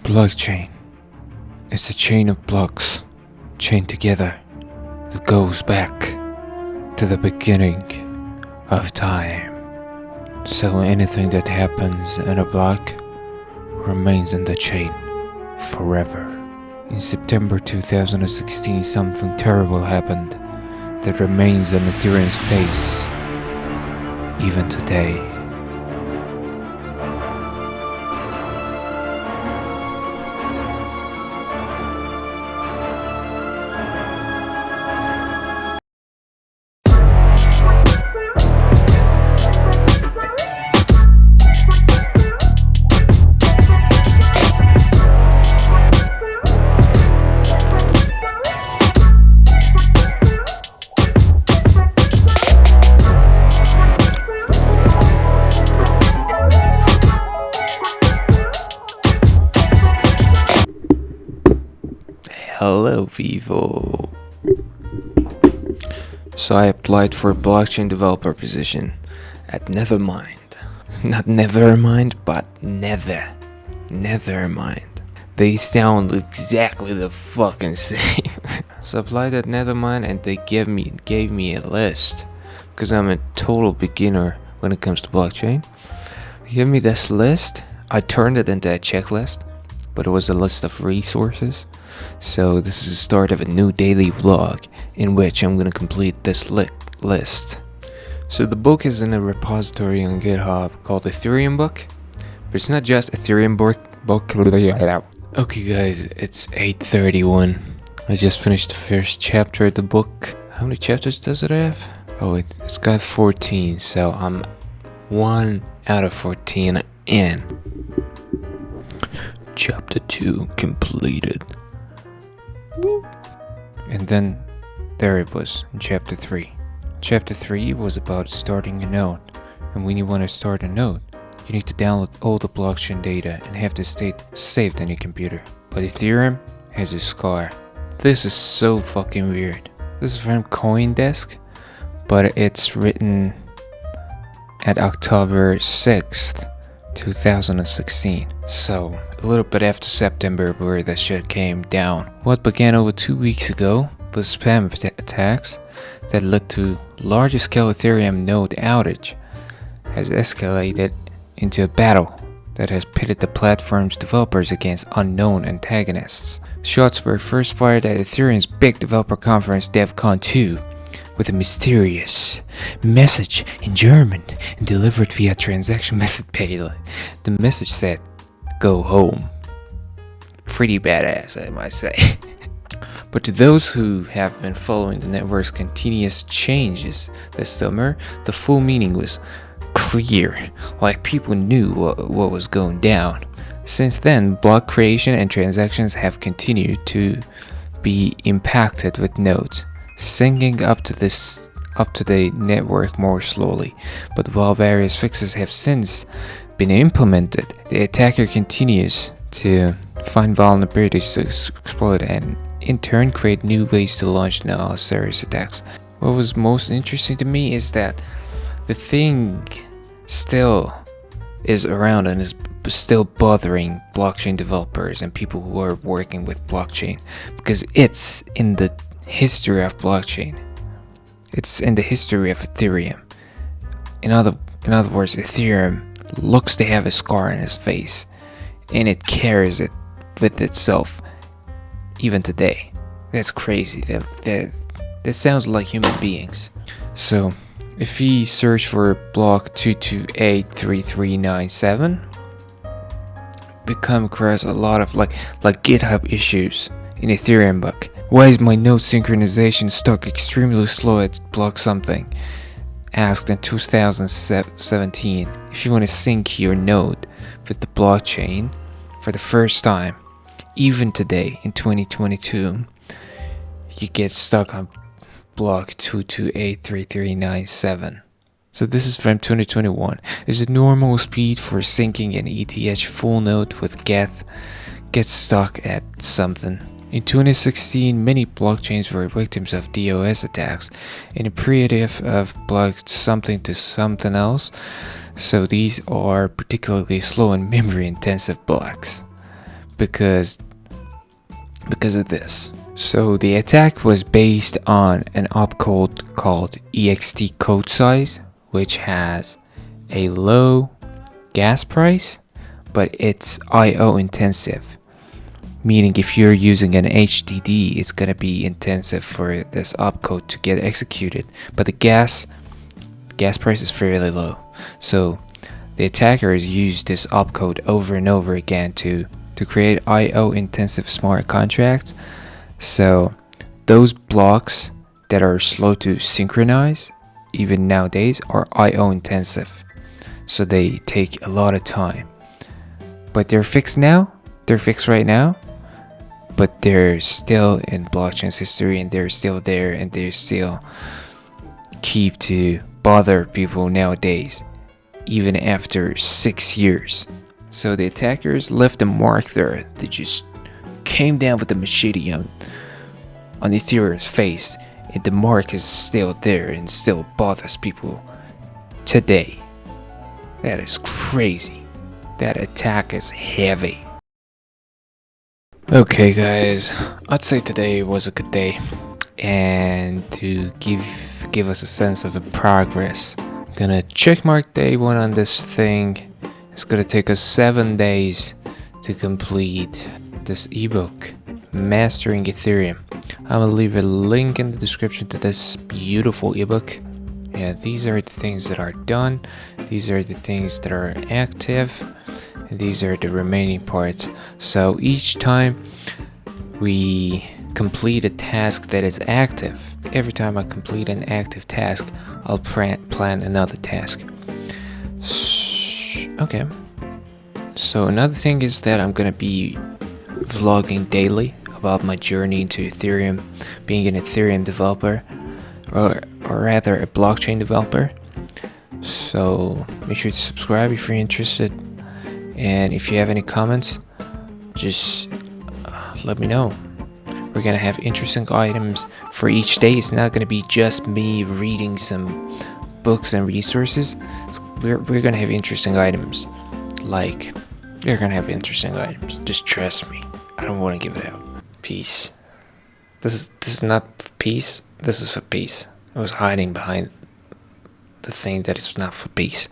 Blockchain. It's a chain of blocks chained together that goes back to the beginning of time. So anything that happens in a block remains in the chain forever. In September 2016, something terrible happened that remains on Ethereum's face even today. Hello people. So I applied for a blockchain developer position at Nethermind. Not Nevermind, but Nethermind. They sound exactly the fucking same. So I applied at Nethermind and they gave me a list because I'm a total beginner when it comes to blockchain. They gave me this list. I turned it into a checklist, but it was a list of resources. So this is the start of a new daily vlog in which I'm going to complete this list. So the book is in a repository on GitHub called Ethereum book, but it's not just Ethereum book. Okay guys, it's 8:31. I just finished the first chapter of the book. How many chapters does it have? Oh, it's got 14, so I'm 1 out of 14 in. Chapter 2 completed. And then there it was in chapter 3. Chapter 3 was about starting a node. And when you want to start a node, you need to download all the blockchain data and have the state saved on your computer. But Ethereum has a scar. This is so fucking weird. This is from CoinDesk, but it's written at October 6th, 2016. So a little bit after September where the shit came down. What began over 2 weeks ago was spam attacks that led to larger scale Ethereum node outage has escalated into a battle that has pitted the platform's developers against unknown antagonists. Shots were first fired at Ethereum's big developer conference DevCon 2 with a mysterious message in German and delivered via transaction method payload. The message said, "Go home." Pretty badass, I might say. But to those who have been following the network's continuous changes this summer, the full meaning was clear, like people knew what was going down. Since then, block creation and transactions have continued to be impacted with nodes syncing up to the network more slowly. But while various fixes have since been implemented, the attacker continues to find vulnerabilities to exploit and in turn create new ways to launch serious attacks. What was most interesting to me is that the thing still is around and is still bothering blockchain developers and people who are working with blockchain because it's in the history of blockchain. It's in the history of Ethereum. In other words, Ethereum looks to have a scar on its face and it carries it with itself even today. That's crazy. That sounds like human beings. So if we search for block 2283397, we come across a lot of like GitHub issues in Ethereum book. Why is my node synchronization stuck extremely slow at block something? Asked in 2017. If you want to sync your node with the blockchain for the first time, even today in 2022, you get stuck on block 2283397. So this is from 2021. Is the normal speed for syncing an ETH full node with Geth gets stuck at something. In 2016, many blockchains were victims of DOS attacks, and a primitive of blocked something to something else, so these are particularly slow and memory intensive blocks. because of this. So the attack was based on an opcode called ext code size, which has a low gas price, but it's IO intensive. Meaning if you're using an HDD, it's gonna be intensive for this opcode to get executed, but the gas price is fairly low. So the attackers use this opcode over and over again to create IO intensive smart contracts. So those blocks that are slow to synchronize, even nowadays, are IO intensive. So they take a lot of time. But they're fixed now. They're fixed right now. But they're still in blockchain's history, and they're still there, and they still keep to bother people nowadays, even after 6 years. So the attackers left a mark there. They just came down with the machete on Ethereum's face, and the mark is still there and still bothers people today. That is crazy. That attack is heavy. Okay guys, I'd say today was a good day, and to give us a sense of the progress, I'm gonna checkmark day 1 on this thing. It's gonna take us 7 days to complete this ebook, Mastering Ethereum. I'm gonna leave a link in the description to this beautiful ebook. Yeah, these are the things that are done, these are the things that are active, and these are the remaining parts. So each time we complete a task that is active, every time I complete an active task, I'll plan another task. Okay. So another thing is that I'm gonna be vlogging daily about my journey into Ethereum, being an Ethereum developer, or rather a blockchain developer. So make sure to subscribe if you're interested, and if you have any comments, just let me know. We're gonna have interesting items for each day. It's not gonna be just me reading some books and resources. We're gonna have interesting items. Like, you're gonna have interesting items. Just trust me. I don't want to give it out. Peace. This is not for peace. This is for peace. I was hiding behind the thing that is not for peace.